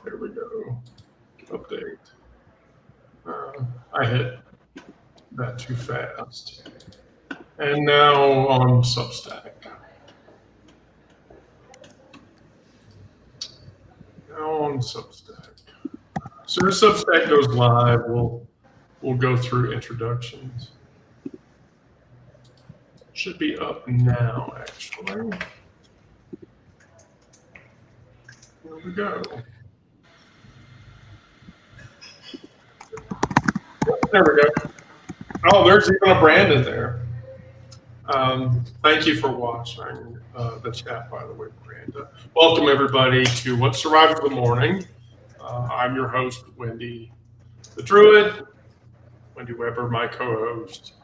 There we go. Update. I hit that too fast. And now on Substack. So as Substack goes live, we'll go through introductions. Should be up now, actually. Here we go. There we go. Oh, there's even a Brandon there. Thank you for watching the chat, by the way, Brandon. Welcome, everybody, to What Survived the Morning. I'm your host, Wendy the Druid, Wendy Weber, my co-host,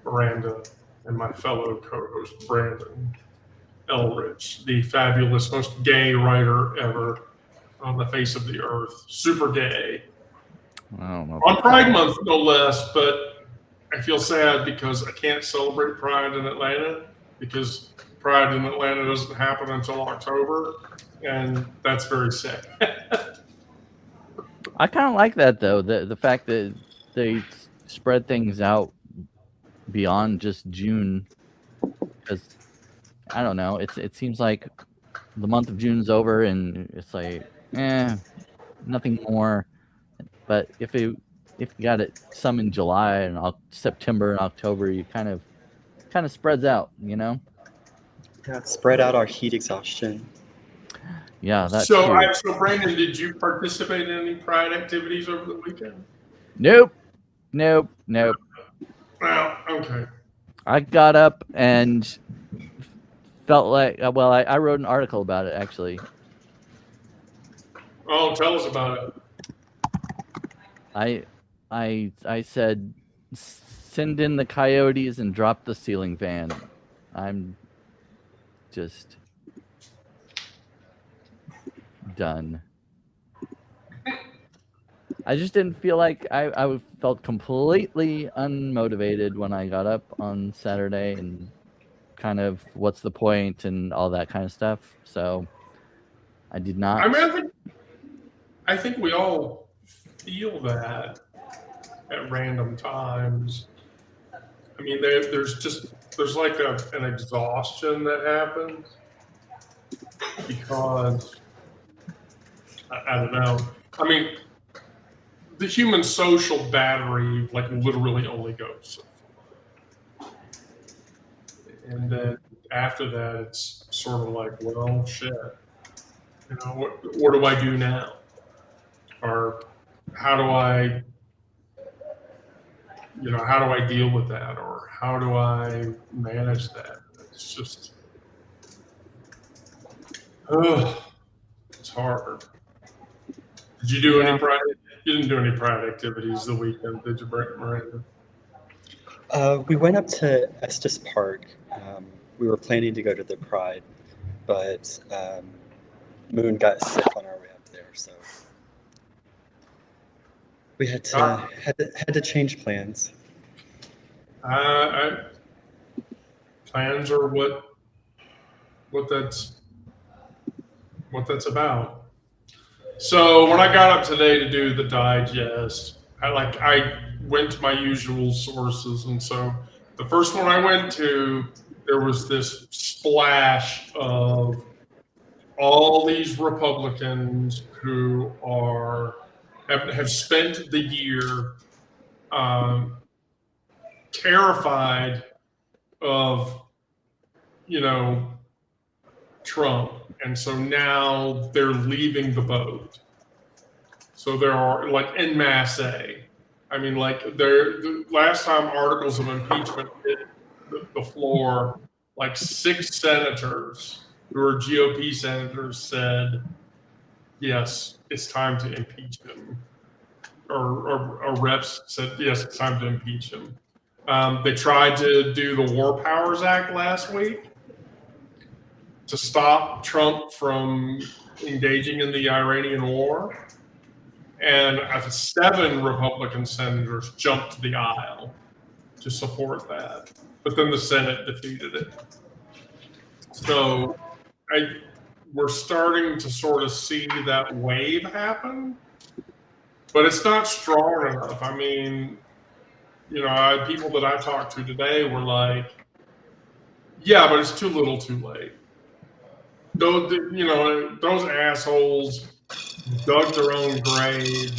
Miranda, and my fellow co-host, Brandon Elrich, the fabulous, most gay writer ever on the face of the earth. Super gay. I don't know. On Pride Month, no less, but I feel sad because I can't celebrate Pride in Atlanta because Pride in Atlanta doesn't happen until October, and that's very sad. I kind of like that, though, the fact that they spread things out beyond just June, because I don't know, it seems like the month of June's over and it's like nothing more. But if you got it some in July and September and October, you kind of spreads out, you know. Yeah, spread out our heat exhaustion. Yeah, that's so Brandon, did you participate in any Pride activities over the weekend? Nope. Well, okay. I got up and felt like, well, I wrote an article about it, actually. Oh, tell us about it. I said, send in the coyotes and drop the ceiling fan. I'm just done. I just didn't feel like I felt completely unmotivated when I got up on Saturday and kind of what's the point and all that kind of stuff. So I did not. I mean, I think we all feel that at random times. I mean, there's like an exhaustion that happens because I don't know. I mean, the human social battery like literally only goes so far. And then after that, it's sort of like, well, shit. You know, what do I do now? Or how do I deal with that? Or how do I manage that? It's just, it's hard. Did you do any Pride? You didn't do any Pride activities the weekend, did you, Miranda? We went up to Estes Park. We were planning to go to the Pride, but Moon got sick on our way up there, so we had to change plans. Plans are what that's about. So when I got up today to do the digest, I went to my usual sources, and so the first one I went to, there was this splash of all these Republicans who have spent the year terrified of, Trump. And so now they're leaving the boat. So there are like en masse. I mean, like the last time articles of impeachment hit the floor, like 6 senators who are GOP senators said, yes, it's time to impeach him. Or reps said, yes, it's time to impeach him. They tried to do the War Powers Act last week to stop Trump from engaging in the Iranian war. And 7 Republican senators jumped the aisle to support that. But then the Senate defeated it. So we're starting to sort of see that wave happen, but it's not strong enough. I mean, people that I talked to today were like, yeah, but it's too little too late. Those assholes dug their own grave,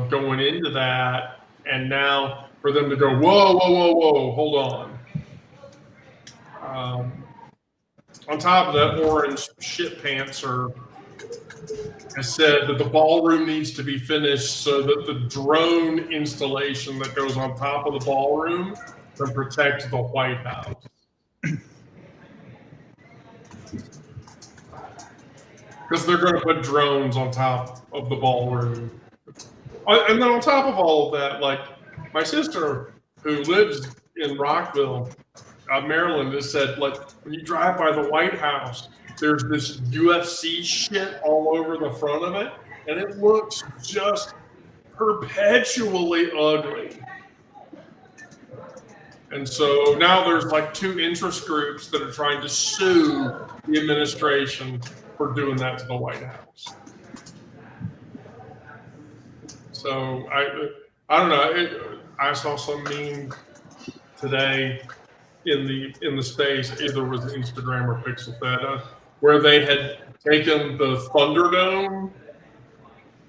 going into that, and now for them to go, whoa, hold on. On top of that, Orange Shit Pantser has said that the ballroom needs to be finished so that the drone installation that goes on top of the ballroom can protect the White House. Because they're going to put drones on top of the ballroom. And then on top of all of that, like my sister who lives in Rockville, Maryland, has said, like, when you drive by the White House, there's this UFC shit all over the front of it, and it looks just perpetually ugly. And so now there's like two interest groups that are trying to sue the administration for doing that to the White House. So I don't know. I saw some meme today in the space, either was Instagram or Pixel Theta, where they had taken the Thunderdome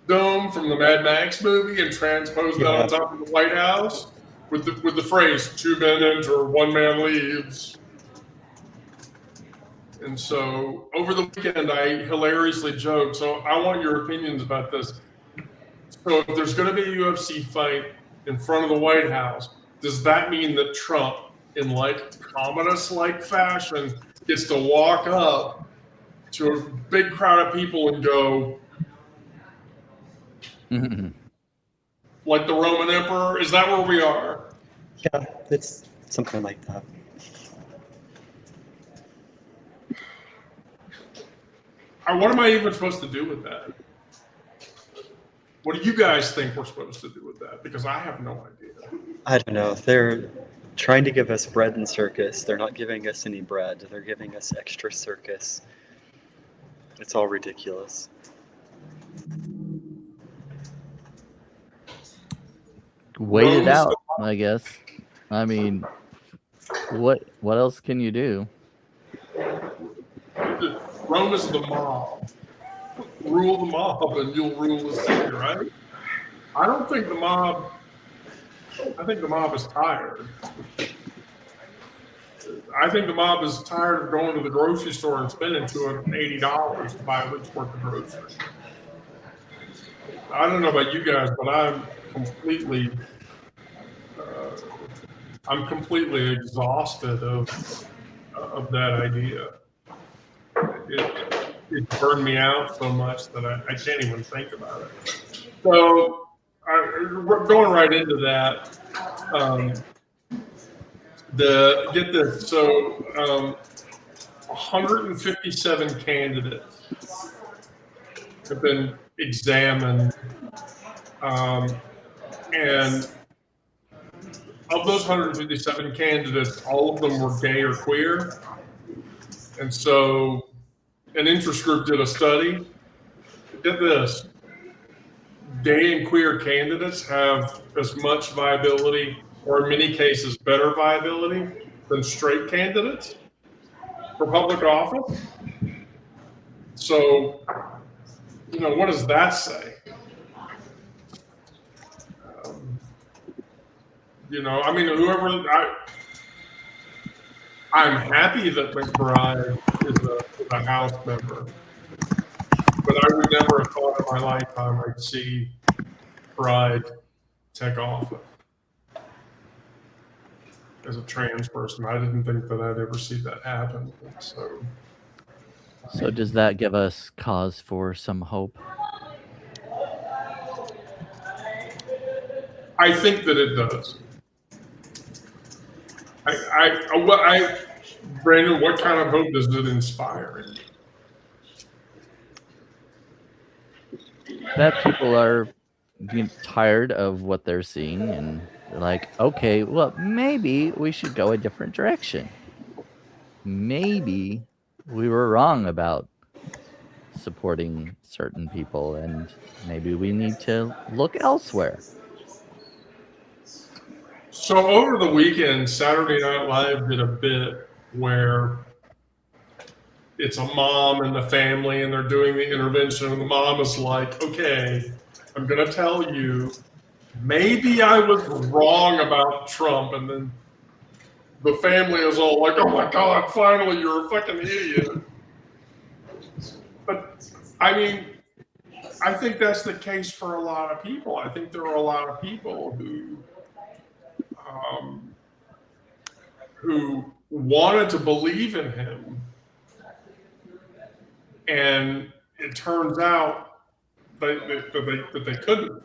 dome from the Mad Max movie and transposed that on top of the White House with the phrase "2 men enter, 1 man leaves." And so over the weekend, I hilariously joked. So I want your opinions about this. So if there's going to be a UFC fight in front of the White House, does that mean that Trump, in like communist-like fashion, gets to walk up to a big crowd of people and go, like the Roman emperor? Is that where we are? Yeah, it's something like that. What am I even supposed to do with that? What do you guys think we're supposed to do with that? Because I have no idea. I don't know. They're trying to give us bread and circus. They're not giving us any bread. They're giving us extra circus. It's all ridiculous. Wait it out, I guess. I mean, what else can you do? Rome is the mob. Rule the mob and you'll rule the city, right? I think the mob is tired. I think the mob is tired of going to the grocery store and spending $280 to buy a week's worth of groceries. I don't know about you guys, but I'm completely exhausted of that idea. It burned me out so much that I can't even think about it. So, we're going right into that. Get this. So, 157 candidates have been examined, and of those 157 candidates, all of them were gay or queer, and so an interest group did a study. Get this. Gay and queer candidates have as much viability, or in many cases better viability, than straight candidates for public office. So, what does that say? I'm happy that McBride is a House member, but I would never have thought in my lifetime I'd see Bride take office as a trans person. I didn't think that I'd ever see that happen. So does that give us cause for some hope? I think that it does. Brandon, what kind of hope does it inspire in you? That people are getting tired of what they're seeing and they're like, okay, well, maybe we should go a different direction. Maybe we were wrong about supporting certain people, and maybe we need to look elsewhere. So over the weekend, Saturday Night Live did a bit where it's a mom and the family, and they're doing the intervention, and the mom is like, okay, I'm going to tell you, maybe I was wrong about Trump. And then the family is all like, oh my God, finally, you're a fucking idiot. But I mean, I think that's the case for a lot of people. I think there are a lot of people who wanted to believe in him, and it turns out that they couldn't.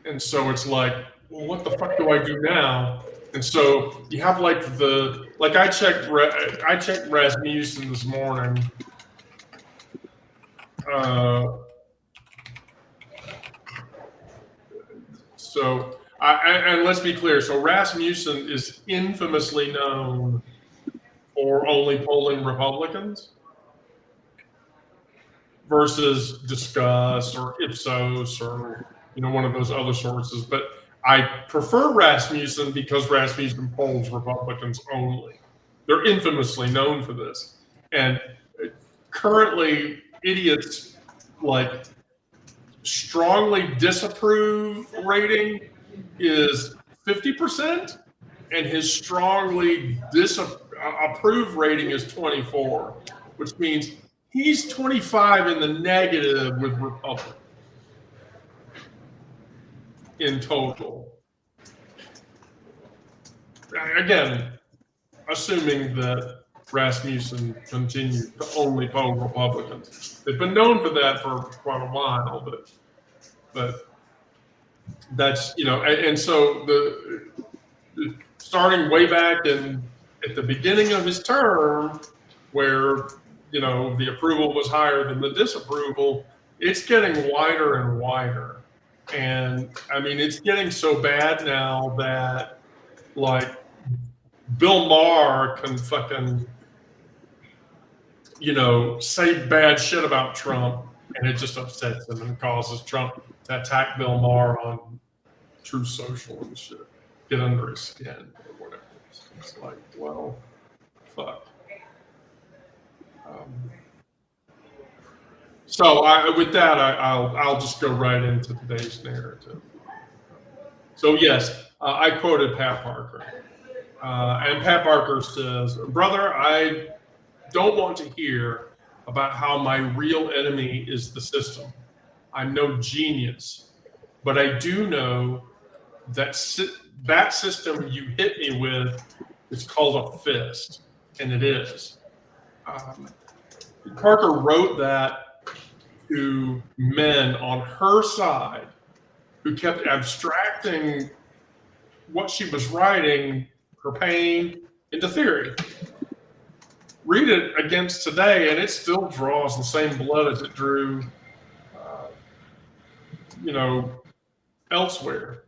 And so it's like, well, what the fuck do I do now? And so you have like I checked Rasmussen this morning. And let's be clear. So Rasmussen is infamously known for only polling Republicans versus Discuss or Ipsos or one of those other sources. But I prefer Rasmussen because Rasmussen polls Republicans only. They're infamously known for this. And currently, idiots like strongly disapprove rating is 50%, and his strongly approve rating is 24, which means he's 25 in the negative with Republicans in total. Again, assuming that Rasmussen continued to only poll Republicans. They've been known for that for quite a while, but that's, and so the starting way back at the beginning of his term, where, the approval was higher than the disapproval, it's getting wider and wider. And I mean, it's getting so bad now that like Bill Maher can fucking, say bad shit about Trump, and it just upsets him and causes Trump to attack Bill Maher on Truth Social and shit, get under his skin or whatever. It's like, well, fuck. So with that, I'll just go right into today's narrative. So yes, I quoted Pat Parker, and Pat Parker says, "Brother, I don't want to hear about how my real enemy is the system. I'm no genius, but I do know that that system you hit me with is called a fist," and it is. Parker wrote that to men on her side who kept abstracting what she was writing, her pain, into theory. Read it against today, and it still draws the same blood as it drew, elsewhere.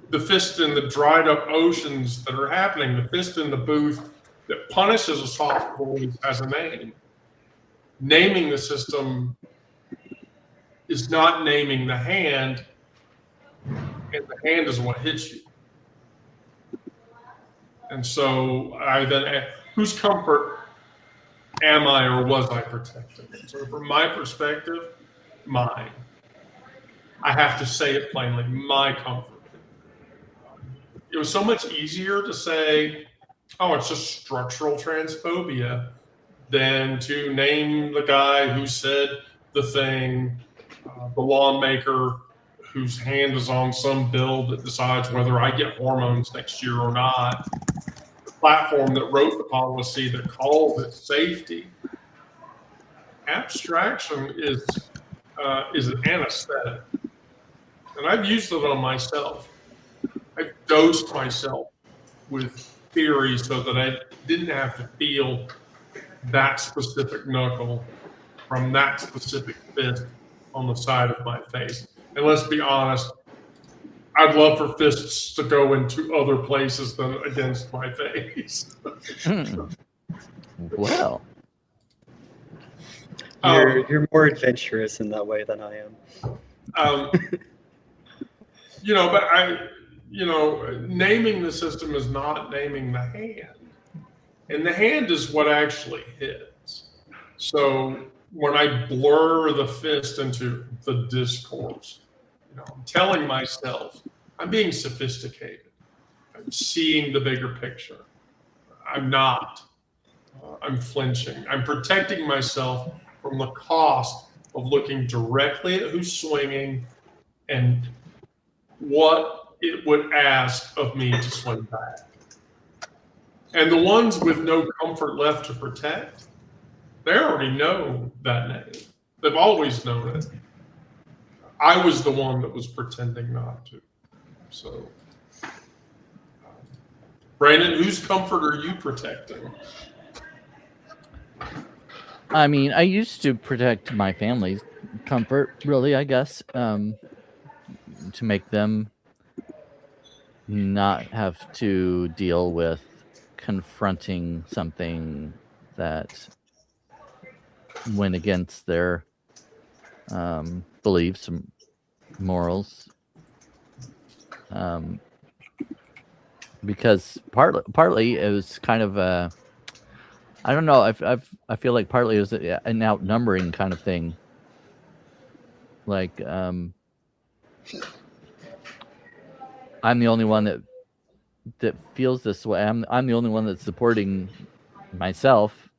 The fist in the dried up oceans that are happening, the fist in the booth that punishes a soft voice as a name. Naming the system is not naming the hand, and the hand is what hits you. And so I then ask, whose comfort am I or was I protecting? So from my perspective, mine. I have to say it plainly, my comfort. It was so much easier to say, oh, it's just structural transphobia, than to name the guy who said the thing, the lawmaker whose hand is on some bill that decides whether I get hormones next year or not, the platform that wrote the policy that calls it safety. Abstraction is an anesthetic, and I've used it on myself. I've dosed myself with theory so that I didn't have to feel that specific knuckle from that specific fist on the side of my face. And let's be honest, I'd love for fists to go into other places than against my face. Well, You're more adventurous in that way than I am. But naming the system is not naming the hand. And the hand is what actually hits. So when I blur the fist into the discourse, I'm telling myself, I'm being sophisticated. I'm seeing the bigger picture. I'm not. I'm flinching. I'm protecting myself from the cost of looking directly at who's swinging and what it would ask of me to swing back. And the ones with no comfort left to protect, they already know that name. They've always known it. I was the one that was pretending not to. So, Brandon, whose comfort are you protecting? I mean, I used to protect my family's comfort, really, I guess, to make them not have to deal with confronting something that went against their beliefs and morals. Because partly it was kind of a, I don't know, I feel like partly it was an outnumbering kind of thing. Like, I'm the only one that feels this way. I'm the only one that's supporting myself,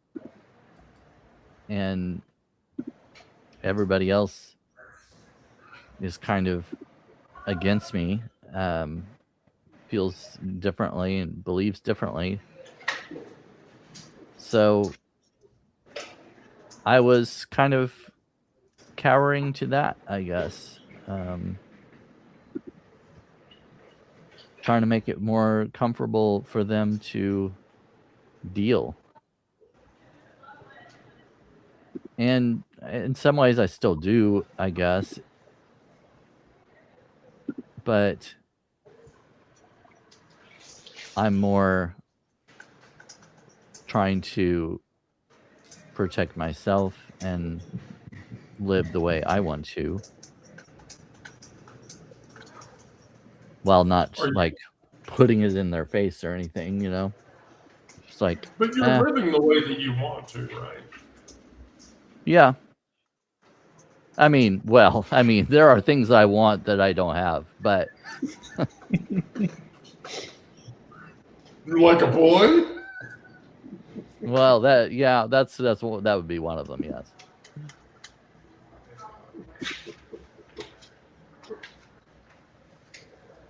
and everybody else is kind of against me, feels differently and believes differently. So I was kind of cowering to that, I guess. Trying to make it more comfortable for them to deal. And in some ways I still do, I guess. But I'm more trying to protect myself and live the way I want to, while not like putting it in their face or anything, Just like, but you're living the way that you want to, right? Yeah. I mean, there are things I want that I don't have, but You're like a boy? well, that's what that would be one of them, yes.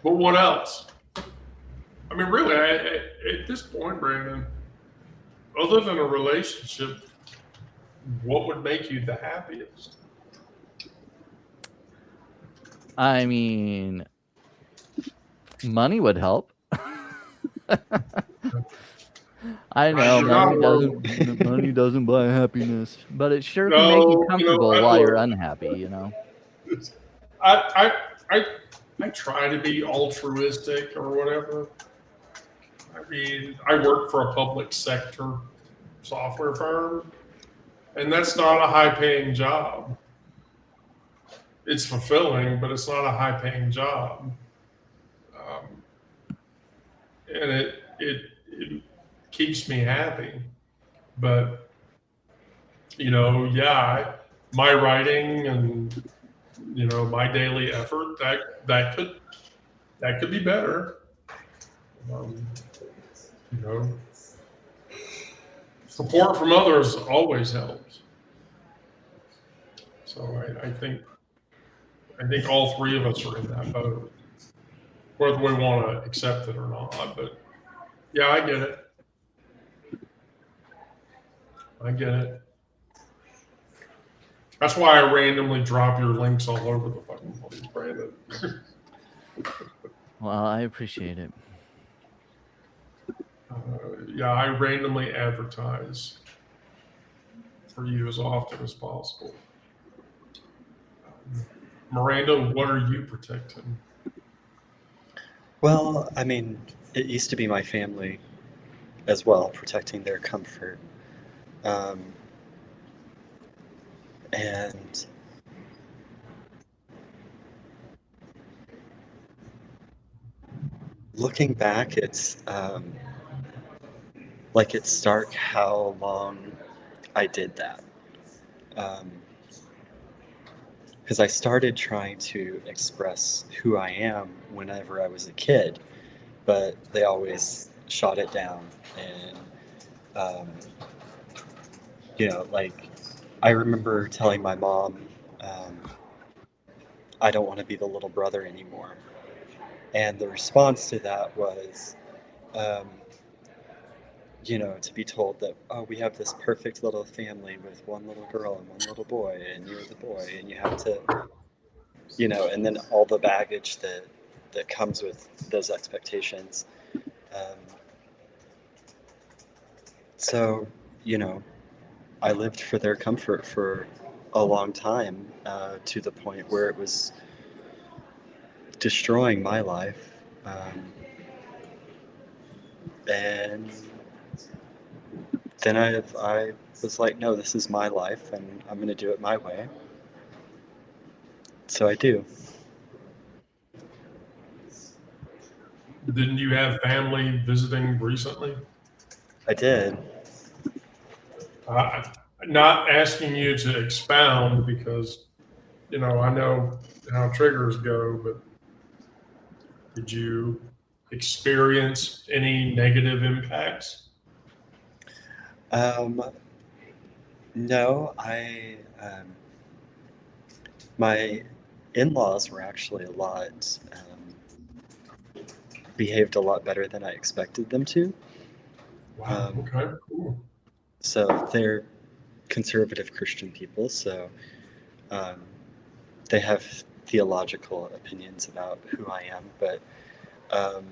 But what else? I mean, really, at this point, Brandon, other than a relationship, what would make you the happiest? I mean, money would help. I know money doesn't buy happiness, but it sure can make you comfortable while you're unhappy, I try to be altruistic or whatever. I mean, I work for a public sector software firm, and that's not a high-paying job. It's fulfilling, but it's not a high-paying job. And it keeps me happy. But, my writing and, my daily effort, that could be better. Support from others always helps. So I think all three of us are in that boat, whether we want to accept it or not. But yeah, I get it. That's why I randomly drop your links all over the fucking place, Brandon. Well, I appreciate it. I randomly advertise for you as often as possible. Miranda, what are you protecting? Well, I mean, it used to be my family as well, protecting their comfort. Um, and looking back, it's like it's stark how long I did that. Because I started trying to express who I am whenever I was a kid, but they always shot it down. And, um, like I remember telling my mom, um, I don't want to be the little brother anymore. And the response to that was, um, to be told that, oh, we have this perfect little family with one little girl and one little boy, and you're the boy, and you have to, and then all the baggage that comes with those expectations. Um, so, I lived for their comfort for a long time, to the point where it was destroying my life. And then I was like, no, this is my life, and I'm going to do it my way. So I do. Didn't you have family visiting recently? I did. Not asking you to expound because, I know how triggers go, but did you experience any negative impacts? No, my in-laws were actually behaved a lot better than I expected them to. Wow. Okay. Cool. So they're conservative Christian people, so they have theological opinions about who I am, but um,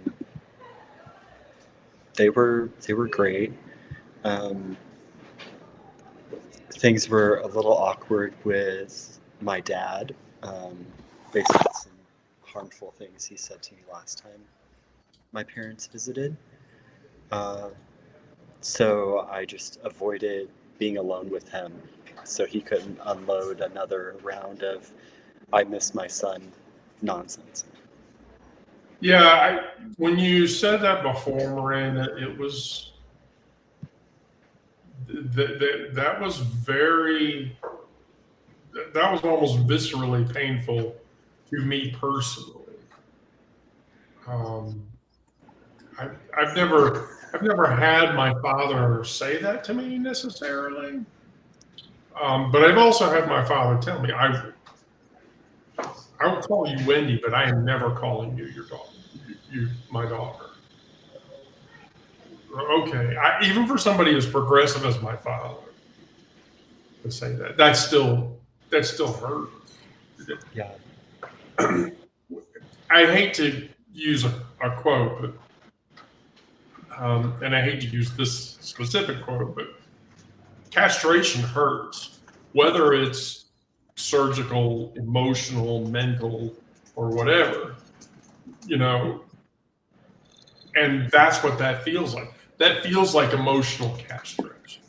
they were great. Things were a little awkward with my dad, based on some harmful things he said to me last time my parents visited. So I just avoided being alone with him so he couldn't unload another round of I miss my son nonsense. Yeah. When you said that before, Miranda, it was that was that was almost viscerally painful to me personally. Um, I've never had my father say that to me necessarily, but I've also had my father tell me, I will call you Wendy, but I am never calling you your daughter, my daughter. Okay, even for somebody as progressive as my father to say that still hurts. Yeah. I hate to use a quote, but and I hate to use this specific quote, but castration hurts, whether it's surgical, emotional, mental, or whatever, and that's what that feels like. That feels like emotional castration.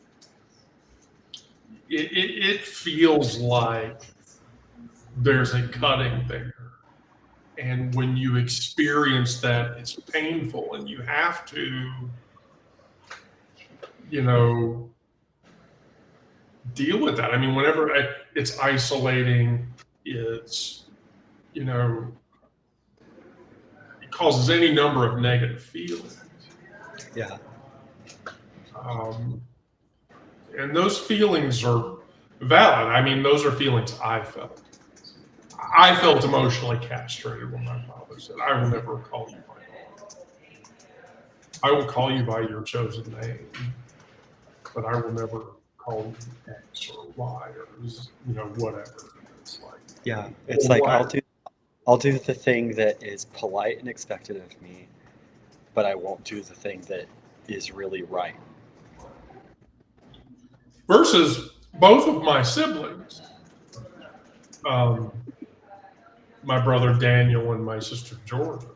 It feels like there's a cutting there. And when you experience that, it's painful, and you have to, deal with that. I mean, whenever it's isolating, it's, it causes any number of negative feelings. Yeah. And those feelings are valid. I mean, those are feelings I felt. I felt emotionally castrated when my father said, I will never call you my daughter. I will call you by your chosen name, but I will never call you X or Y or whatever. It's like, Yeah. It's like I'll do the thing that is polite and expected of me, but I won't do the thing that is really right. Versus both of my siblings, my brother Daniel and my sister Jordan,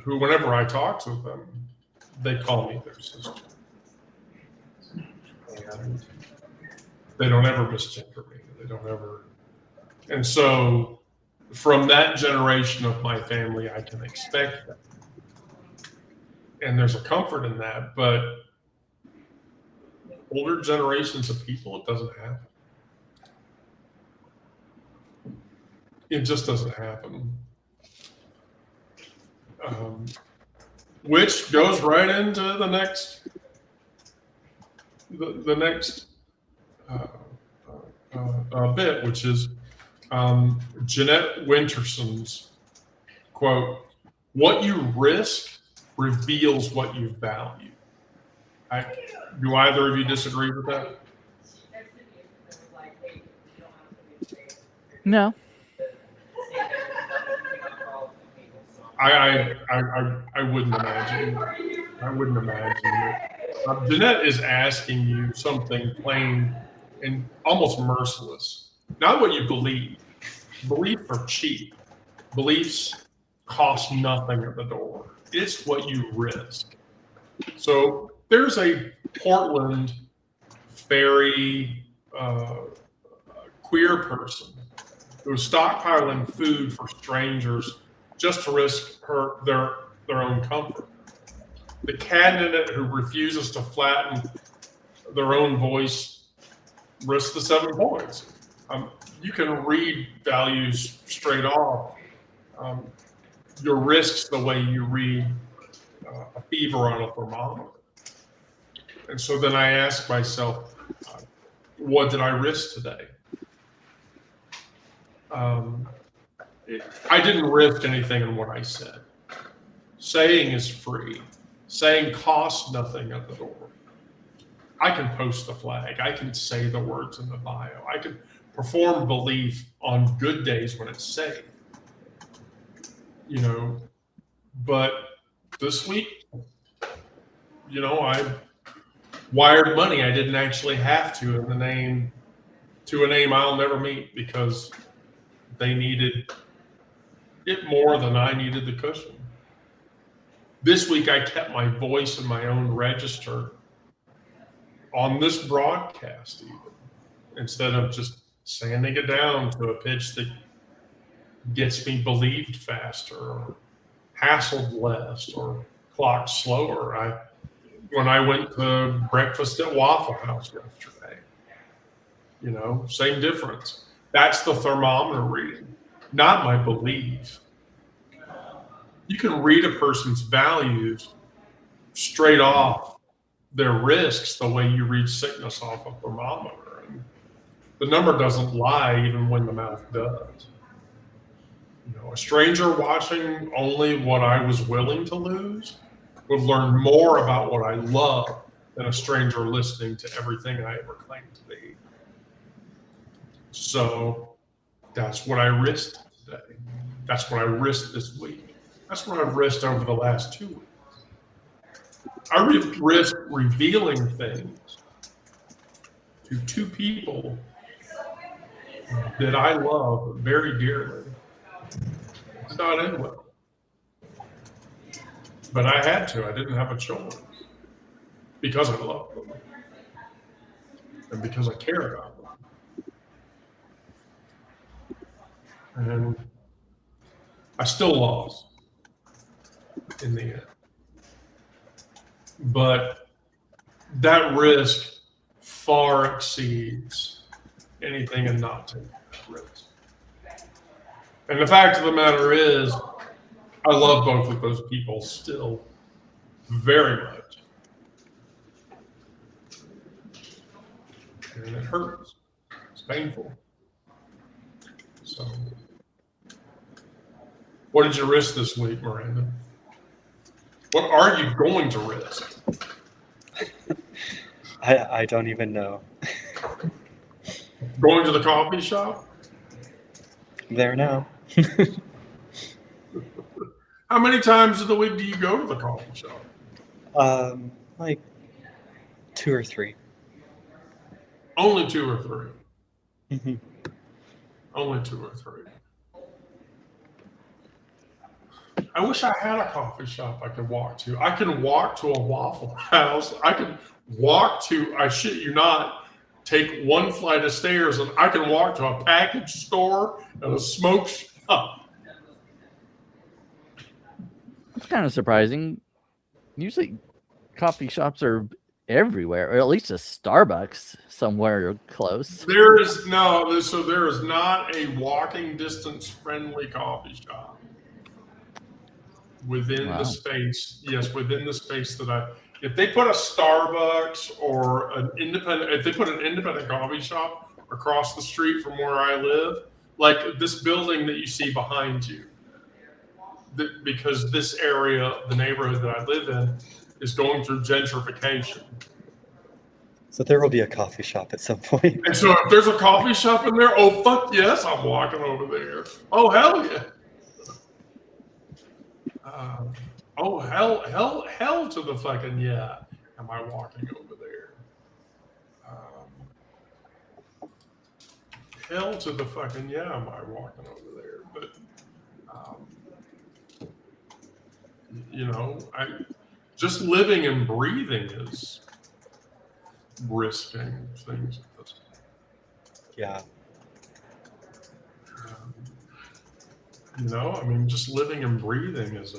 who, whenever I talk to them, they call me their sister. And they don't ever misgender me. They don't ever. And so from that generation of my family, I can expect that. And there's a comfort in that, but older generations of people, it doesn't happen. It just doesn't happen. Which goes right into the next bit, which is Jeanette Winterson's quote, "What you risk reveals what you value." Do either of you disagree with that? No. I wouldn't imagine. I wouldn't imagine that. Jeanette is asking you something plain and almost merciless. Not what you believe. Beliefs are cheap. Beliefs cost nothing at the door. It's what you risk. So there's a Portland ferry queer person who is stockpiling food for strangers just to risk their own comfort. The candidate who refuses to flatten their own voice risks the 7 points. You can read values straight off. Your risks the way you read a fever on a thermometer. And so then I ask myself, what did I risk today? I didn't risk anything in what I said. Saying is free. Saying costs nothing at the door. I can post the flag. I can say the words in the bio. I can perform belief on good days when it's safe. But this week, I wired money I didn't actually have to in the name to a name I'll never meet because they needed it more than I needed the cushion. This week I kept my voice in my own register on this broadcast even, instead of just sanding it down to a pitch that gets me believed faster or hassled less or clocked slower. When I went to breakfast at Waffle House yesterday, same difference. That's the thermometer reading, not my belief. You can read a person's values straight off their risks the way you read sickness off a thermometer. And the number doesn't lie even when the mouth does. A stranger watching only what I was willing to lose would learn more about what I love than a stranger listening to everything I ever claimed to be. So that's what I risked today. That's what I risked this week. That's what I've risked over the last 2 weeks. I risked revealing things to 2 people that I love very dearly. It's not end well. But I had to. I didn't have a choice because I love them and because I care about them. And I still lost in the end. But that risk far exceeds anything in not taking that risk. And the fact of the matter is, I love both of those people still very much. And it hurts. It's painful. So, what did you risk this week, Miranda? What are you going to risk? I don't even know. Going to the coffee shop? There now. How many times of the week do you go to the coffee shop? Like 2 or 3. Only 2 or 3. Mm-hmm. Only 2 or 3. I wish I had a coffee shop I could walk to. I can walk to a Waffle House. I can walk to, I shit you not, take one flight of stairs and I can walk to a package store and a smoke shop. That's kind of surprising. Usually coffee shops are everywhere, or at least a Starbucks somewhere close. There is not a walking distance friendly coffee shop within Wow. the space. Yes, within the space that if they put a Starbucks or if they put an independent coffee shop across the street from where I live, like this building that you see behind you, because this area, the neighborhood that I live in, is going through gentrification. So there will be a coffee shop at some point. And so if there's a coffee shop in there, oh fuck yes, I'm walking over there. Oh hell yeah. Oh hell to the fucking yeah. Am I walking over there? Hell to the fucking yeah. Am I walking over there? But just living and breathing is risking things at this point. Yeah. Just living and breathing is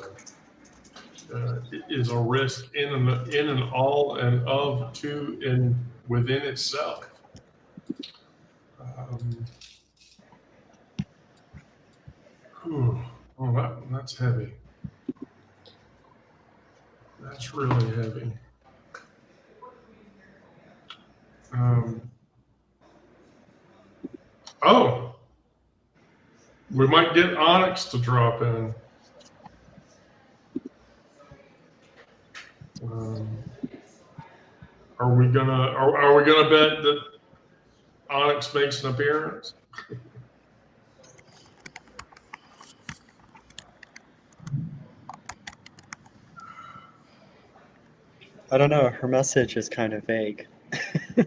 a risk in and all and of to and within itself. That's heavy. That's really heavy. We might get Onyx to drop in. Are we gonna bet that Onyx makes an appearance? I don't know. Her message is kind of vague. I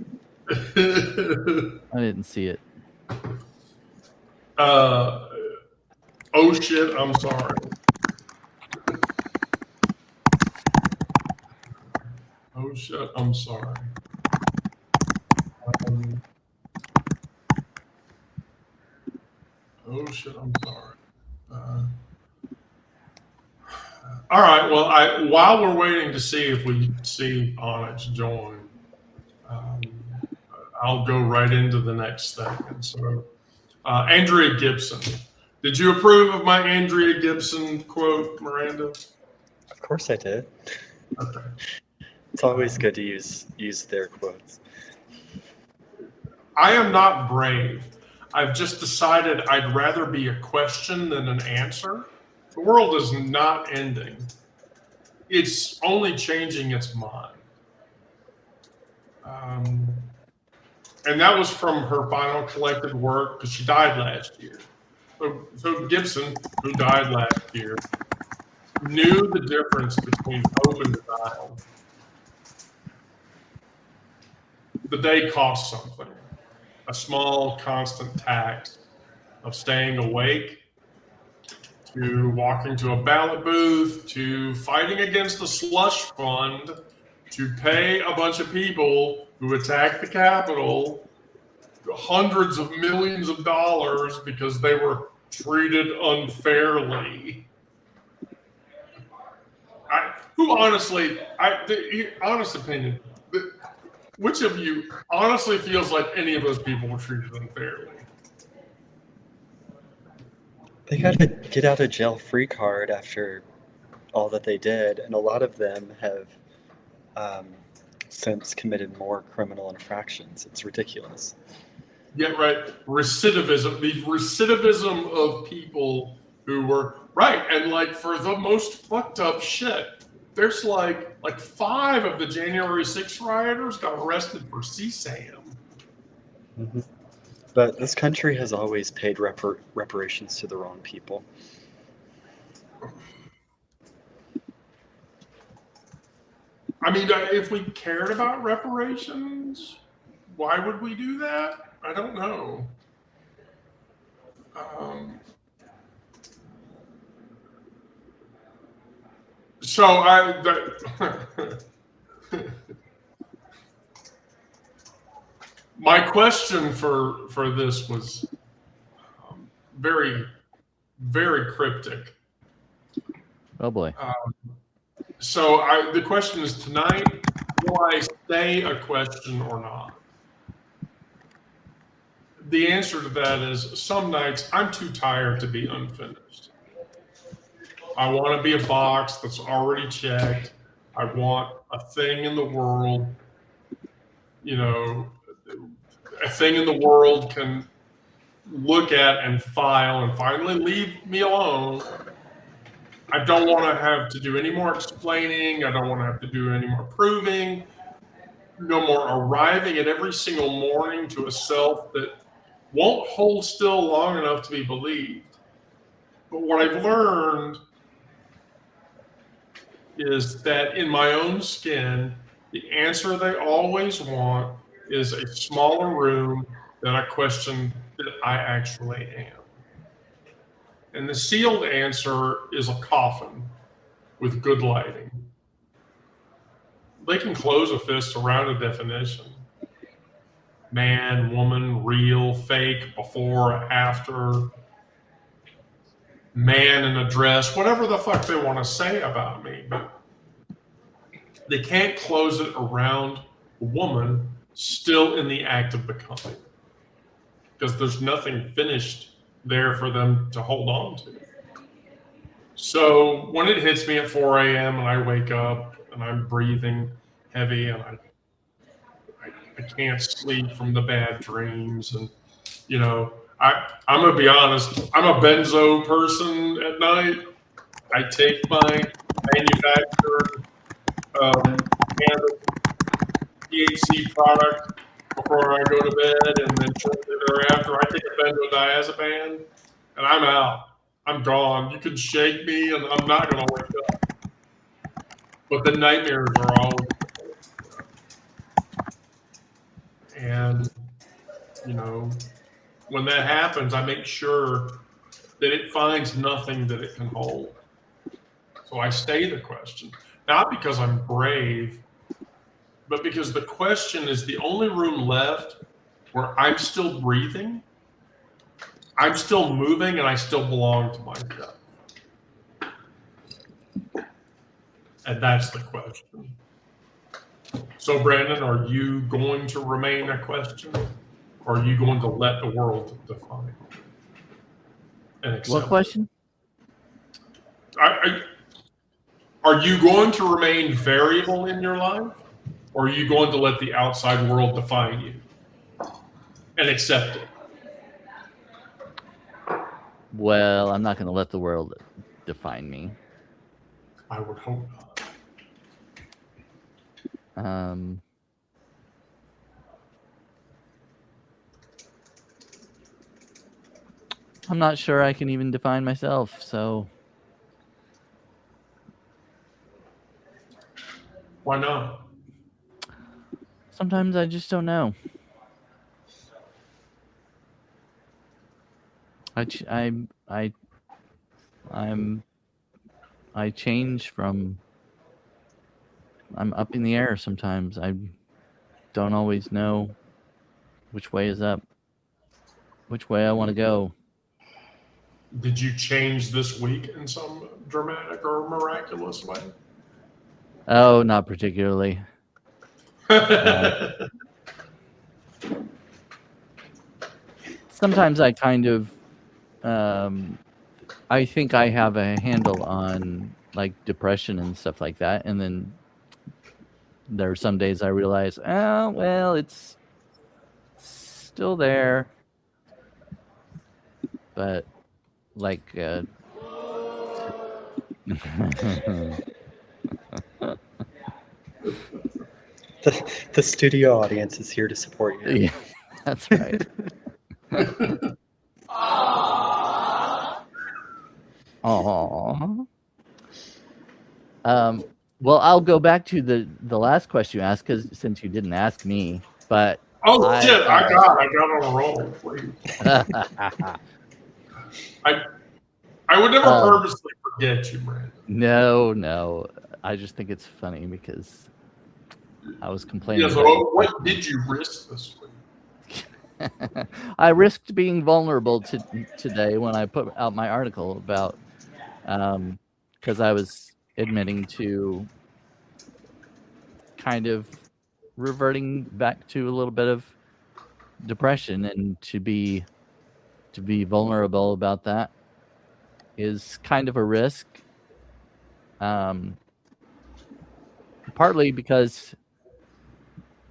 didn't see it. Oh shit, I'm sorry. Oh shit, I'm sorry. Oh shit, I'm sorry. All right, well, while we're waiting to see if we see Onyx join, I'll go right into the next statement. So, Andrea Gibson. Did you approve of my Andrea Gibson quote, Miranda? Of course I did. Okay. It's always good to use their quotes. I am not brave. I've just decided I'd rather be a question than an answer. The world is not ending. It's only changing its mind. And that was from her final collected work because she died last year. So Gibson, who died last year, knew the difference between hope and denial. The day cost something. A small, constant tax of staying awake, to walking to a ballot booth, to fighting against the slush fund, to pay a bunch of people who attacked the Capitol hundreds of millions of dollars because they were treated unfairly. Honest opinion, which of you honestly feels like any of those people were treated unfairly? They got a get out of jail free card after all that they did, and a lot of them have since committed more criminal infractions. It's ridiculous. Yeah, right. Recidivism, the recidivism of people who were right, and like for the most fucked up shit, there's like 5 of the January 6th rioters got arrested for CSAM. Mm-hmm. But this country has always paid reparations to the wrong people. I mean, if we cared about reparations, why would we do that? I don't know. So my question for this was very, very cryptic. Oh boy. So the question is tonight: will I say a question or not? The answer to that is some nights I'm too tired to be unfinished. I want to be a box that's already checked. I want a thing in the world, you know, a thing in the world can look at and file and finally leave me alone. I don't want to have to do any more explaining. I don't want to have to do any more proving. No more arriving at every single morning to a self that won't hold still long enough to be believed. But what I've learned is that in my own skin, the answer they always want is a smaller room than a question that I actually am. And the sealed answer is a coffin with good lighting. They can close a fist around a definition. Man, woman, real, fake, before, after, man in a dress, whatever the fuck they want to say about me. But they can't close it around a woman still in the act of becoming. Because there's nothing finished there for them to hold on to. So when it hits me at 4 a.m. and I wake up and I'm breathing heavy and I can't sleep from the bad dreams, and you know, I'm gonna be honest, I'm a benzo person at night. I take my manufactured cannabis THC product before I go to bed, and then shortly thereafter I take a benzodiazepam, and I'm out. I'm gone. You can shake me, and I'm not gonna wake up. But the nightmares are always. And, you know, when that happens, I make sure that it finds nothing that it can hold. So I stay the question, not because I'm brave, but because the question is the only room left where I'm still breathing, I'm still moving, and I still belong to myself. And that's the question. So, Brandon, are you going to remain a question, or are you going to let the world define and accept What question? Are you going to remain variable in your life, or are you going to let the outside world define you and accept it? Well, I'm not going to let the world define me. I would hope not. I'm not sure I can even define myself, so Why not? sometimes I just don't know. I change from. I'm up in the air sometimes. I don't always know which way is up, which way I want to go. Did you change this week in some dramatic or miraculous way? Oh, not particularly. Sometimes I kind of, I think I have a handle on like depression and stuff like that, and then there are some days I realize, oh well, it's still there, but like. The studio audience is here to support you. Yeah, that's right. Aww. Well, I'll go back to the last question you asked, because since you didn't ask me, but I got on a roll. Please. I would never purposely get you, Brandon. No. I just think it's funny because I was complaining. Yeah, so what did you risk this week? I risked being vulnerable today when I put out my article about, because I was admitting to kind of reverting back to a little bit of depression, and to be vulnerable about that is kind of a risk. Partly because,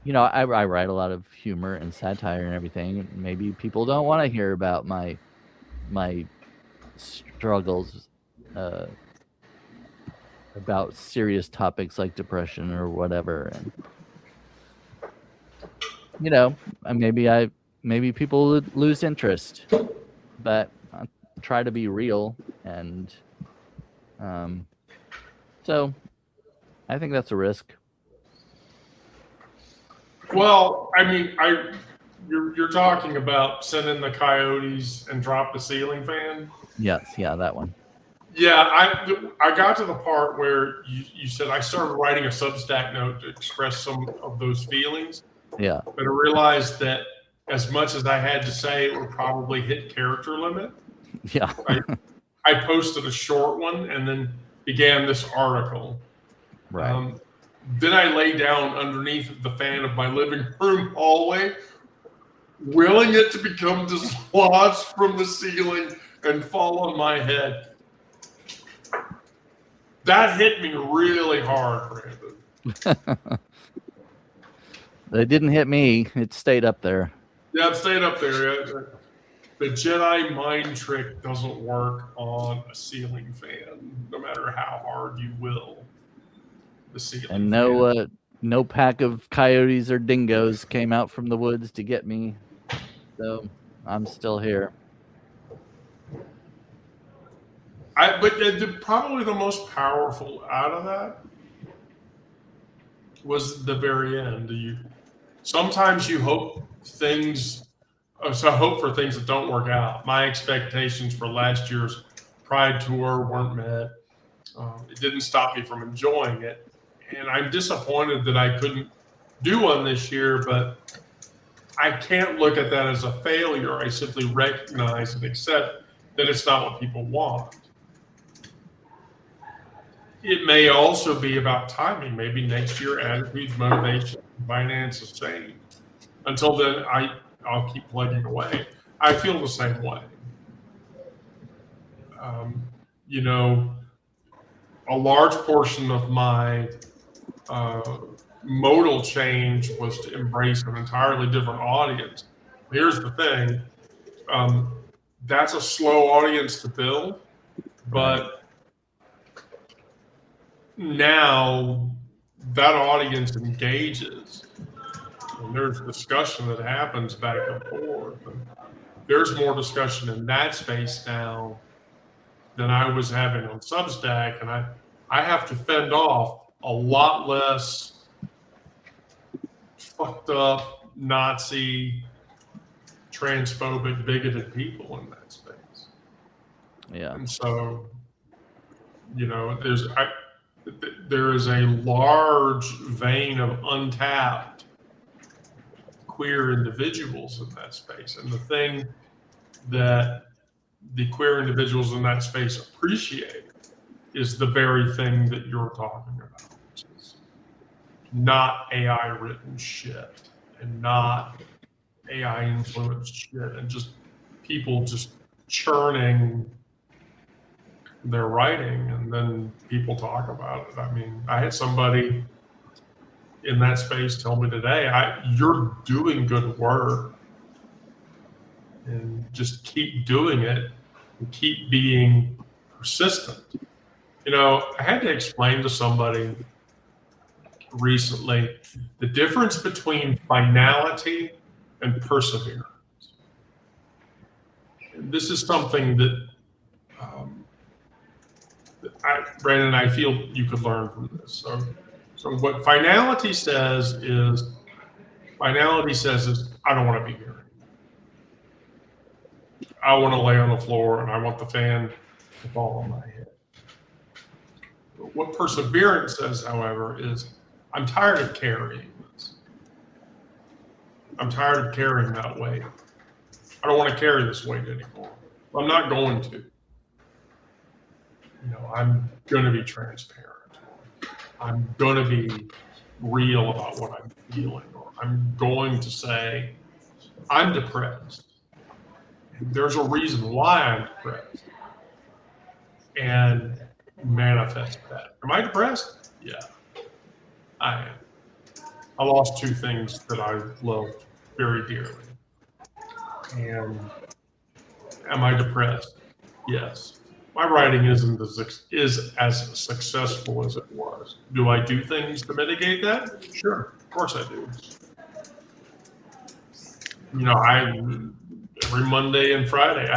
I write a lot of humor and satire and everything. Maybe people don't want to hear about my struggles about serious topics like depression or whatever. And maybe people would lose interest, but I try to be real, and so I think that's a risk. Well, I mean, you're talking about send in the coyotes and drop the ceiling fan. Yes, yeah, that one. Yeah, I got to the part where you said I started writing a Substack note to express some of those feelings. Yeah. But I realized that as much as I had to say, it would probably hit character limit. Yeah. I posted a short one and then began this article. Right. Then I lay down underneath the fan of my living room hallway, willing it to become dislodged from the ceiling and fall on my head. That hit me really hard, Brandon. It didn't hit me. It stayed up there. Yeah, it stayed up there. The Jedi mind trick doesn't work on a ceiling fan, no matter how hard you will. The ceiling And fan. no pack of coyotes or dingoes came out from the woods to get me. So I'm still here. But probably the most powerful out of that was the very end. Sometimes you hope for things that don't work out. My expectations for last year's Pride Tour weren't met. It didn't stop me from enjoying it. And I'm disappointed that I couldn't do one this year, but I can't look at that as a failure. I simply recognize and accept that it's not what people want. It may also be about timing. Maybe next year, attitudes, motivation, finance the same. Until then, I'll keep plugging away. I feel the same way. A large portion of my modal change was to embrace an entirely different audience. Here's the thing. That's a slow audience to build, but now that audience engages, and there's discussion that happens back and forth. And there's more discussion in that space now than I was having on Substack, and I have to fend off a lot less fucked up Nazi, transphobic, bigoted people in that space. Yeah. And so, there is a large vein of untapped queer individuals in that space. And the thing that the queer individuals in that space appreciate is the very thing that you're talking about, which is not AI written shit and not AI influenced shit, and just people just churning their writing, and then people talk about it. I mean, I had somebody in that space tell me today, you're doing good work, and just keep doing it and keep being persistent. I had to explain to somebody recently the difference between finality and perseverance. And this is something that Brandon, I feel you could learn from this. So what finality says is, I don't want to be here. I want to lay on the floor and I want the fan to fall on my head. What perseverance says, however, is I'm tired of carrying this. I'm tired of carrying that weight. I don't want to carry this weight anymore. I'm not going to. I'm going to be transparent. I'm going to be real about what I'm feeling. Or I'm going to say, I'm depressed. And there's a reason why I'm depressed. And manifest that. Am I depressed? Yeah, I am. I lost two things that I loved very dearly. And am I depressed? Yes. My writing is as successful as it was. Do I do things to mitigate that? Sure, of course I do. Every Monday and Friday,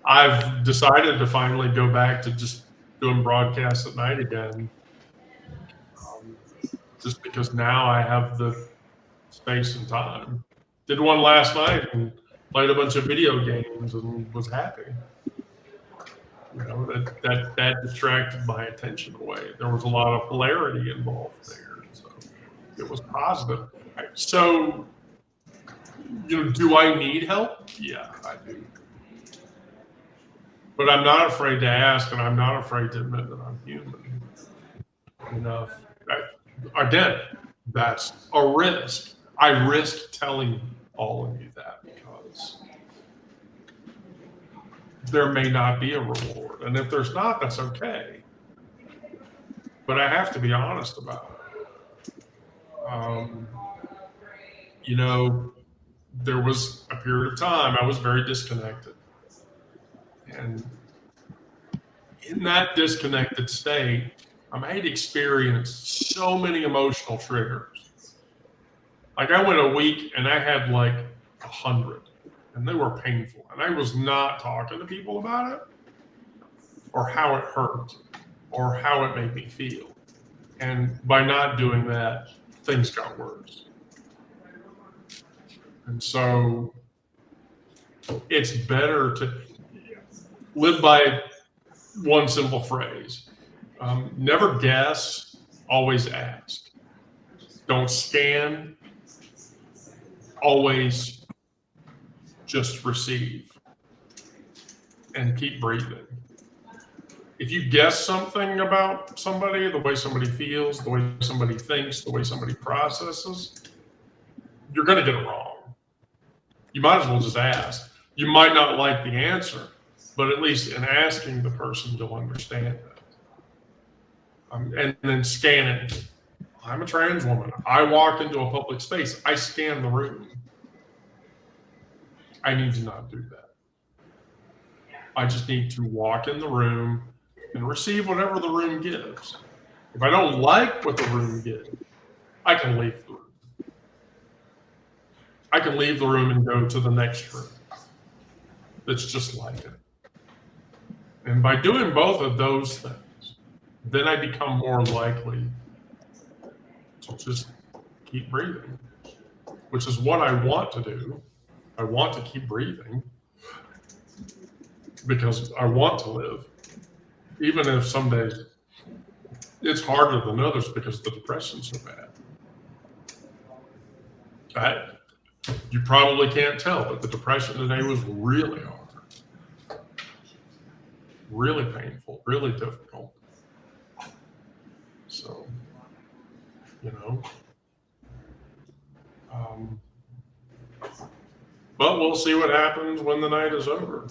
I've decided to finally go back to just doing broadcasts at night again. Just because now I have the space and time. Did one last night and played a bunch of video games and was happy. That distracted my attention away. There was a lot of hilarity involved there, so it was positive. So, do I need help? Yeah, I do. But I'm not afraid to ask, and I'm not afraid to admit that I'm human. Again, that's a risk. I risk telling all of you that because there may not be a reward. And if there's not, that's okay. But I have to be honest about it. There was a period of time I was very disconnected. And in that disconnected state, I might experience so many emotional triggers. Like I went a week and I had like 100 and they were painful. And I was not talking to people about it or how it hurt or how it made me feel. And by not doing that, things got worse. And so it's better to live by one simple phrase. Never guess, always ask. Don't scan, always just receive. And keep breathing. If you guess something about somebody, the way somebody feels, the way somebody thinks, the way somebody processes, you're going to get it wrong. You might as well just ask. You might not like the answer, but at least in asking the person, you'll understand it. And then scan it. I'm a trans woman. I walk into a public space. I scan the room. I need to not do that. I just need to walk in the room and receive whatever the room gives. If I don't like what the room gives, I can leave the room. I can leave the room and go to the next room that's just like it. And by doing both of those things, then I become more likely to just keep breathing, which is what I want to do. I want to keep breathing because I want to live, even if some days it's harder than others because the depression's so bad. You probably can't tell, but the depression today was really hard, really painful, really difficult. So, but we'll see what happens when the night is over.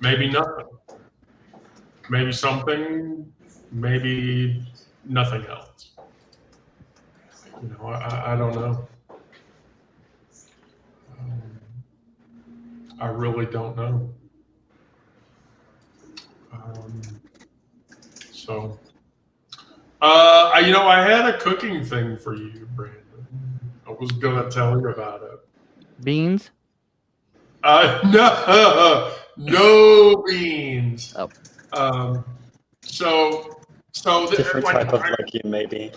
Maybe nothing. Maybe something, maybe nothing else. I don't know. I really don't know. I had a cooking thing for you, Brandon. I was gonna tell you about it. Beans? No beans. Oh. Different type of legume, maybe.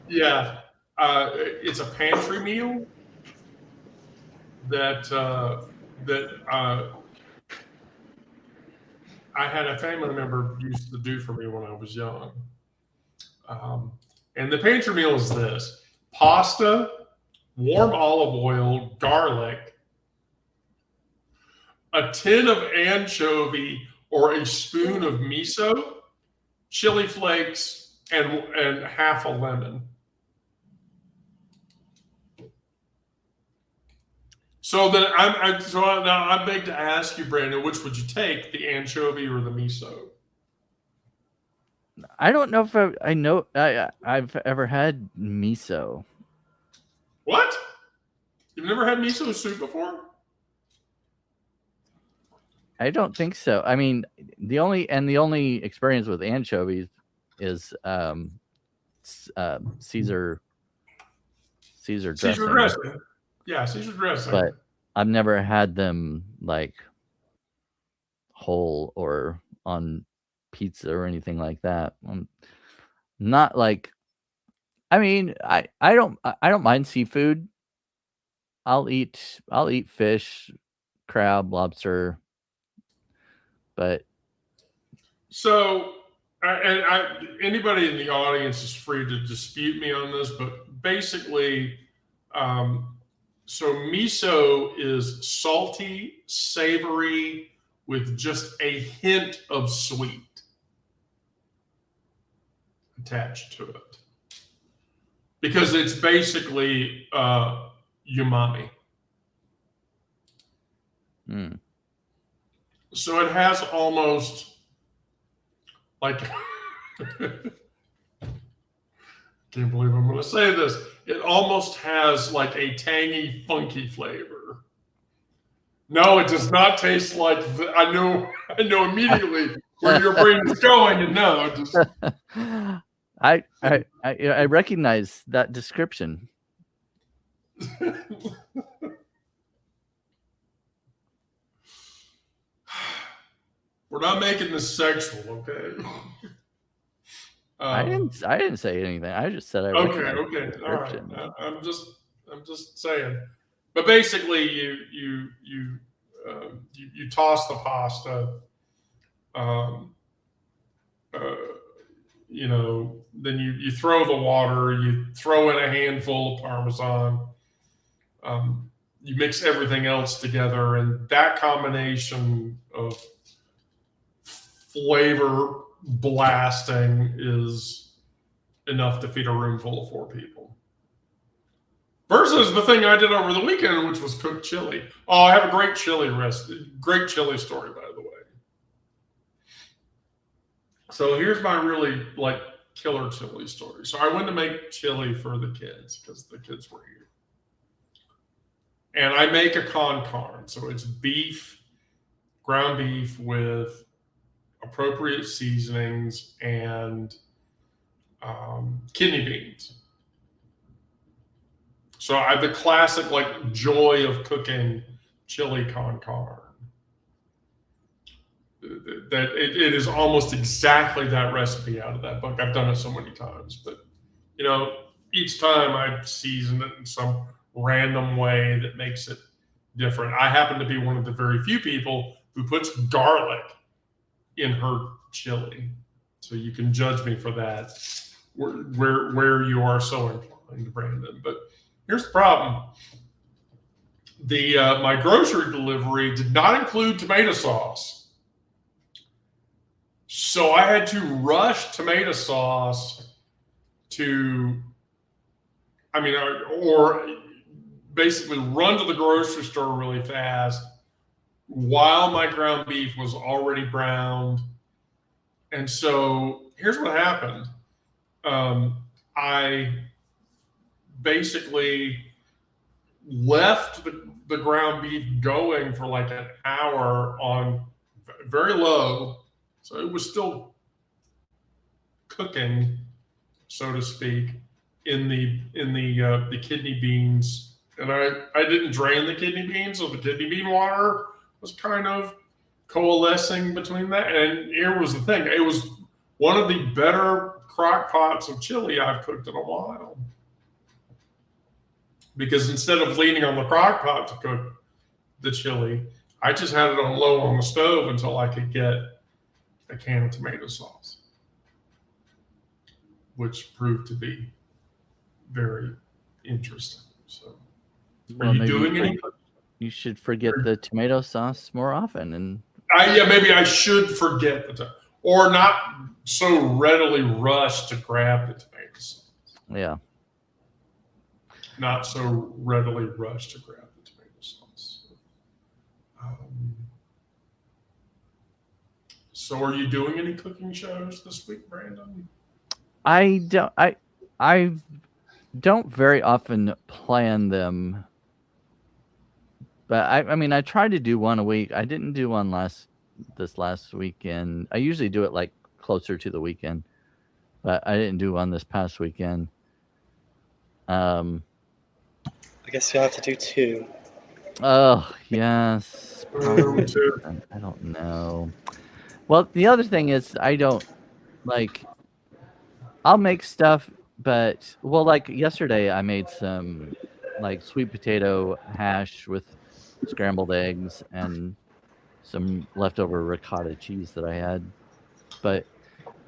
Yeah, it's a pantry meal that I had a family member used to do for me when I was young. And the pantry meal is this: pasta, warm olive oil, garlic, a tin of anchovy or a spoon of miso, chili flakes, and half a lemon. So then now I beg to ask you, Brandon, which would you take, the anchovy or the miso? I don't know if I've ever had miso. What? You've never had miso soup before? I don't think so. I mean, the only experience with anchovies is Caesar dressing. Caesar dressing. Yeah, Caesar dressing. But I've never had them like whole or on pizza or anything like that. Not like, I mean, I don't mind seafood. I'll eat fish, crab, lobster, but so anybody in the audience is free to dispute me on this, but basically, so miso is salty, savory, with just a hint of sweet attached to it, because it's basically umami. So it has almost like, can't believe I'm going to say this. It almost has like a tangy, funky flavor. No, it does not taste like. I know immediately where your brain is going, and no, it just. I recognize that description. We're not making this sexual, okay? I didn't say anything. I just said I recognize the description. All right. I'm just saying. But basically, you toss the pasta. Then you throw the water. You throw in a handful of Parmesan. You mix everything else together, and that combination of flavor blasting is enough to feed a room full of 4 people. Versus the thing I did over the weekend, which was cooked chili. Oh, I have a great chili story, by the way. So here's my really killer chili story. So I went to make chili for the kids because the kids were here. And I make a con carne. So it's ground beef with appropriate seasonings and kidney beans. So I have the classic joy of cooking chili con carne. That it is almost exactly that recipe out of that book. I've done it so many times, but each time I season it in some random way that makes it different. I happen to be one of the very few people who puts garlic in her chili, so you can judge me for that. Where you are so inclined, Brandon. But here's the problem: my grocery delivery did not include tomato sauce. So I had to rush tomato sauce or basically run to the grocery store really fast while my ground beef was already browned. And so here's what happened. I basically left the ground beef going for an hour on very low. So it was still cooking, so to speak, in the kidney beans. And I didn't drain the kidney beans, so the kidney bean water was kind of coalescing between that. And here was the thing: it was one of the better crock pots of chili I've cooked in a while. Because instead of leaning on the crock pot to cook the chili, I just had it on low on the stove until I could get a can of tomato sauce. which proved to be very interesting. So, Well, are you maybe doing any? you should forget the tomato sauce more often, and Yeah, maybe I should forget or not so readily rush to grab the tomato sauce. yeah. Not so readily rush to grab the tomato sauce. So are you doing any cooking shows this week, Brandon? I don't very often plan them, but I mean I try to do one a week. I didn't do one this last weekend. I usually do it like closer to the weekend, but I didn't do one this past weekend. I guess you'll have to do 2. Oh yes, probably. I don't know. Well, the other thing is I don't like. I'll make stuff, but like yesterday I made some like sweet potato hash with scrambled eggs and some leftover ricotta cheese that I had, but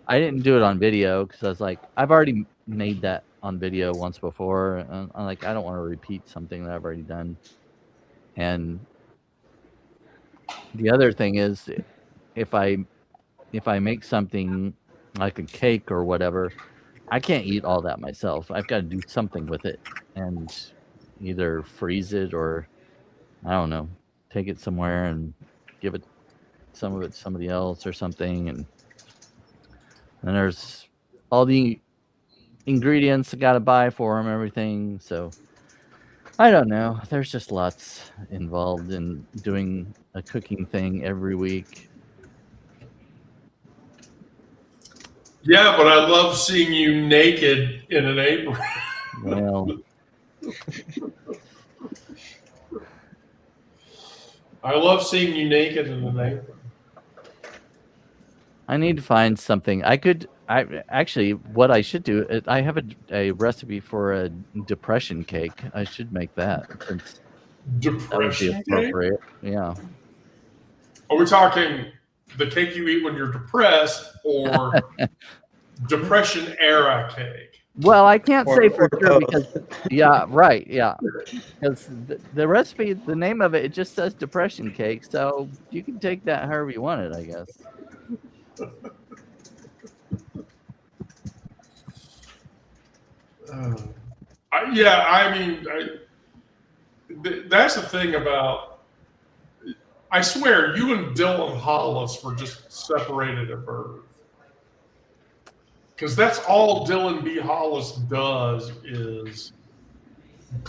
I didn't do it on video because I was like, I've already made that on video once before, and I'm like, I don't want to repeat something that I've already done. And the other thing is, if I make something like a cake or whatever, I can't eat all that myself. I've got to do something with it and either freeze it or, I don't know, take it somewhere and give it some of it to somebody else or something. And there's all the ingredients I got to buy for them, everything. So I don't know. There's just lots involved in doing a cooking thing every week. Yeah, but I love seeing you naked in an apron. Well, I love seeing you naked in an apron. I need to find something. What I should do is I have a recipe for a depression cake. I should make that. Since Depression that would be appropriate. cake? Yeah. Are we talking the cake you eat when you're depressed or depression era cake? Well, I can't say for or sure both. because, yeah, right, yeah. Because the recipe, the name of it just says depression cake, so you can take that however you want it, I guess. That's the thing about. I swear, you and Dylan Hollis were just separated at birth. Because that's all Dylan B. Hollis does is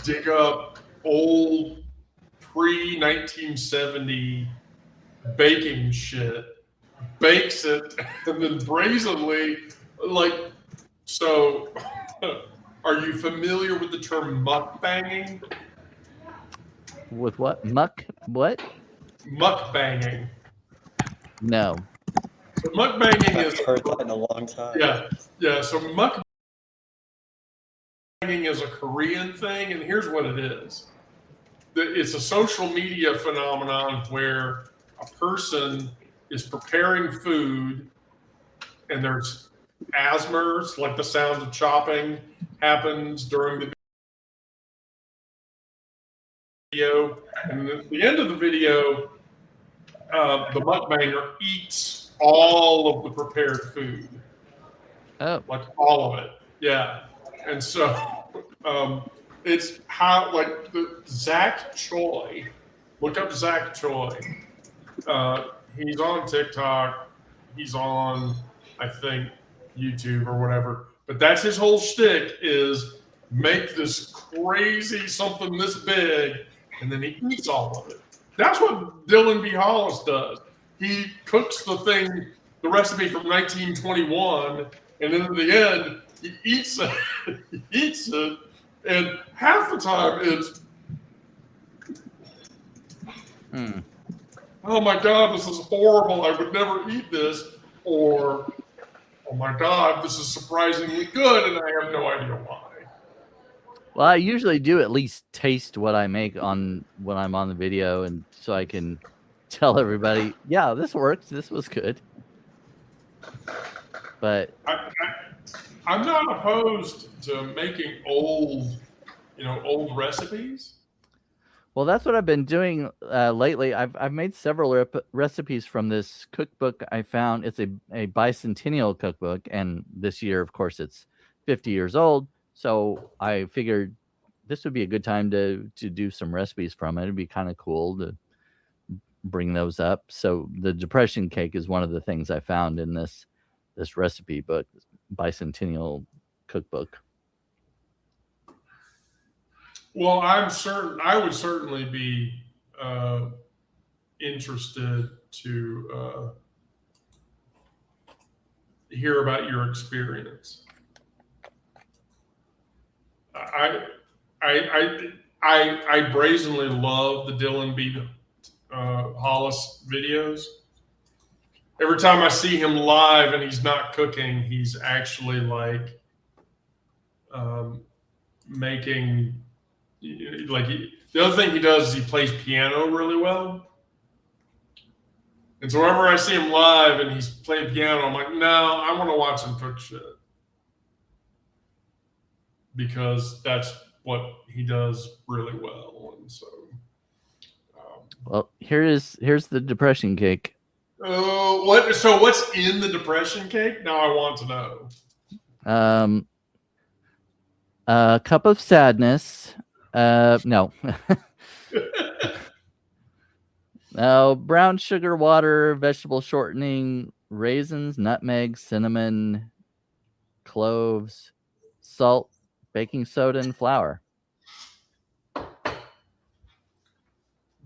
dig up old pre-1970 baking shit, bakes it, and then brazenly, so are you familiar with the term mukbanging? With what? What? Mukbanging. No. So mukbanging I've is heard that in a long time. Yeah. So mukbanging is a Korean thing, and here's what it is. It's a social media phenomenon where a person is preparing food, and there's asmers, like the sound of chopping happens during the video, and at the end of the video, the mukbanger eats all of the prepared food. Oh. Like all of it. Yeah. And so it's how, like, the Zach Choi, look up Zach Choi. He's on TikTok. He's on, I think, YouTube or whatever. But that's his whole shtick is make this crazy something this big, and then he eats all of it. That's what Dylan B. Hollis does. He cooks the recipe from 1921, and then at the end, he eats it. And half the time it's, oh my God, this is horrible. I would never eat this. Or, oh my God, this is surprisingly good, and I have no idea why. Well, I usually do at least taste what I make when I'm on the video, and so I can tell everybody, yeah, this works. This was good. But I'm not opposed to making old recipes. Well, that's what I've been doing lately. I've made several recipes from this cookbook I found. It's a bicentennial cookbook, and this year, of course, it's 50 years old. So I figured this would be a good time to do some recipes from it. It'd be kind of cool to bring those up. So the depression cake is one of the things I found in this recipe book, bicentennial cookbook. Well, I would certainly be interested to hear about your experience. I brazenly love the Dylan B. Hollis videos. Every time I see him live and he's not cooking, he's actually like making. Like the other thing he does is he plays piano really well. And so whenever I see him live and he's playing piano, I'm like, no, I want to watch him cook shit. Because that's what he does really well. And so well, here's the depression cake. So what's in the depression cake? Now I want to know. A cup of sadness. No. No, brown sugar, water, vegetable shortening, raisins, nutmeg, cinnamon, cloves, salt, baking soda, and flour.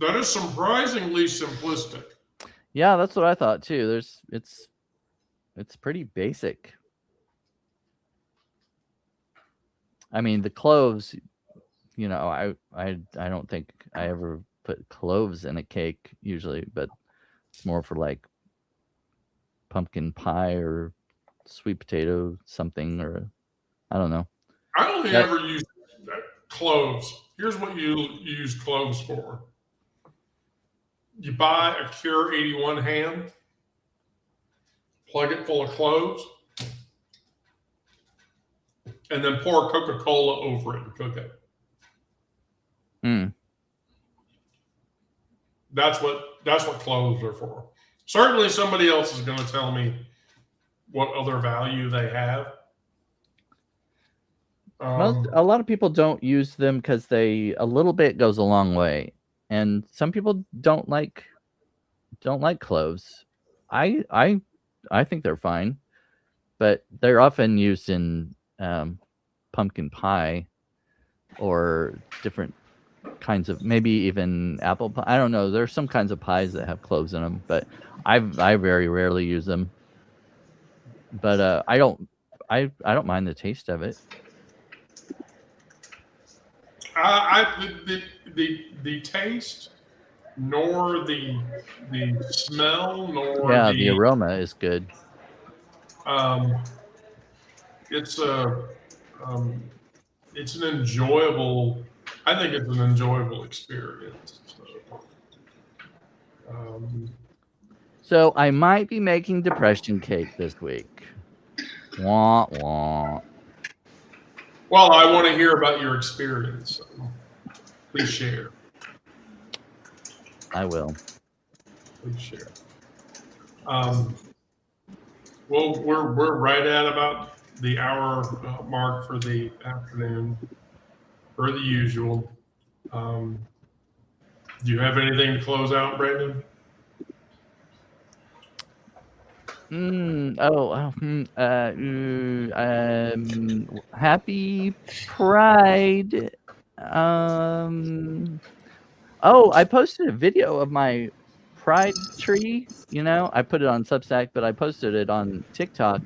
That is surprisingly simplistic. Yeah, that's what I thought too. It's pretty basic. I mean, the cloves, I don't think I ever put cloves in a cake usually, but it's more for like pumpkin pie or sweet potato something, or I don't know. I only ever use cloves. Here's what you use cloves for. You buy a Cure 81 ham, plug it full of cloves, and then pour Coca-Cola over it and cook it. That's what cloves are for. Certainly somebody else is going to tell me what other value they have. A lot of people don't use them because a little bit goes a long way, and some people don't like cloves. I think they're fine, but they're often used in pumpkin pie or different kinds of, maybe even apple pie. I don't know. There's some kinds of pies that have cloves in them, but I very rarely use them. But I don't mind the taste of it. The taste, nor the smell, nor the aroma is good. It's an enjoyable. I think it's an enjoyable experience. So I might be making depression cake this week. Wah wah. Well, I want to hear about your experience. So please share. I will. Please share. Well, we're right at about the hour mark for the afternoon, per the usual. Do you have anything to close out, Brandon? Happy Pride. I posted a video of my Pride tree. I put it on Substack, but I posted it on TikTok,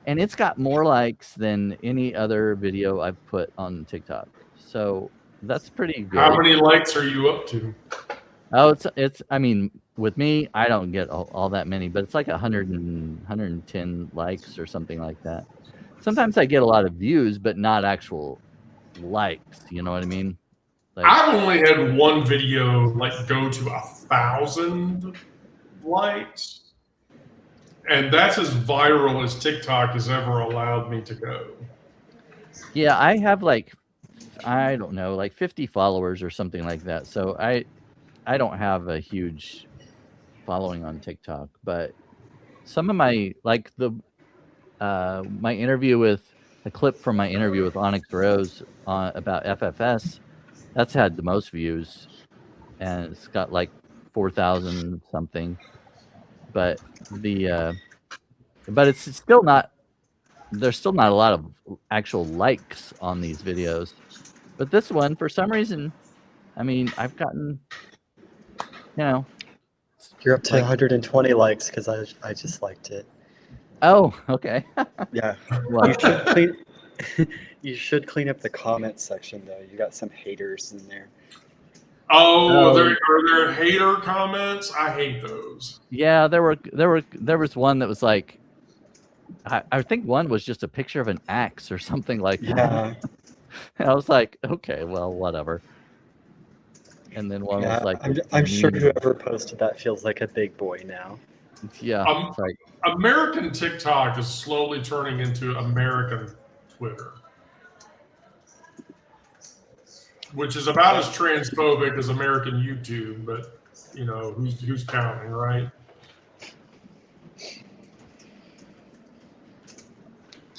and it's got more likes than any other video I've put on TikTok. So that's pretty good. How many likes are you up to? Oh, it's. I mean, with me, I don't get all that many, but it's like 110 likes or something like that. Sometimes I get a lot of views, but not actual likes. You know what I mean? Like, I've only had one video go to 1,000 likes. And that's as viral as TikTok has ever allowed me to go. Yeah, I have like, I don't know, like 50 followers or something like that. So I don't have a huge following on TikTok, but some of my like my interview with the clip from my interview with Onyx Rose about FFS, that's had the most views, and it's got like 4,000 something. But but it's still not. There's still not a lot of actual likes on these videos. But this one, for some reason, I mean, I've gotten, you know. You're up to like, 120 likes because I just liked it. Oh, okay. Yeah. Well, You should clean up the comment section though. You got some haters in there. Oh, are there hater comments? I hate those. Yeah, there was one that was like, I think one was just a picture of an axe or something like that. Yeah. And I was like, okay, well, whatever. And then one was like, I'm sure whoever posted that feels like a big boy now. Yeah. It's like, American TikTok is slowly turning into American Twitter, which is about as transphobic as American YouTube, but you know, who's counting, right?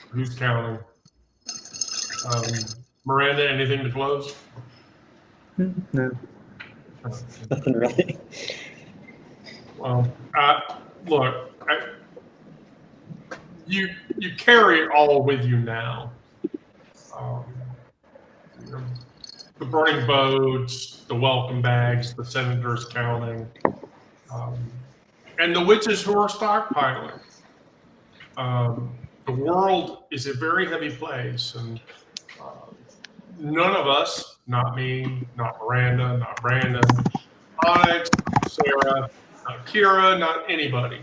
Who's counting? Miranda, anything to close? No. Nothing really. Well, look, you carry it all with you now. You know, the burning boats, the welcome bags, the senators counting, and the witches who are stockpiling. The world is a very heavy place, and none of us, not me, not Miranda, not Brandon, Onyx, Sarah, not Kira, not anybody,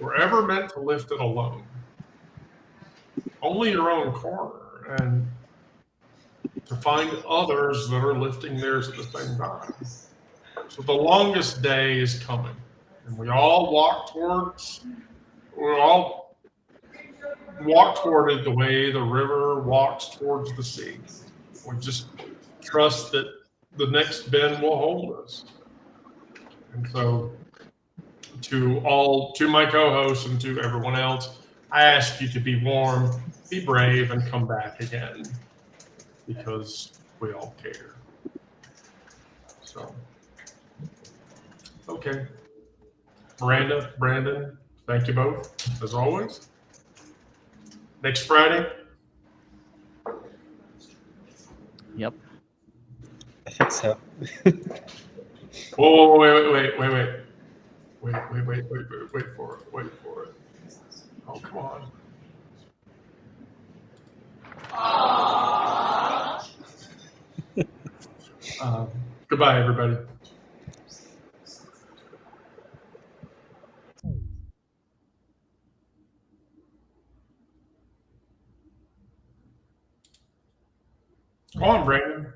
were ever meant to lift it alone. Only your own corner, and to find others that are lifting theirs at the same time. So the longest day is coming, and we all walk toward it the way the river walks towards the sea. We just trust that the next bend will hold us. And so to my co-hosts and to everyone else, I ask you to be warm, be brave, and come back again, because we all care. So, okay. Miranda, Brandon, thank you both, as always. Next Friday? Yep. I think so. Oh, wait for it. Oh, come on. Goodbye, everybody. Come on, Brandon.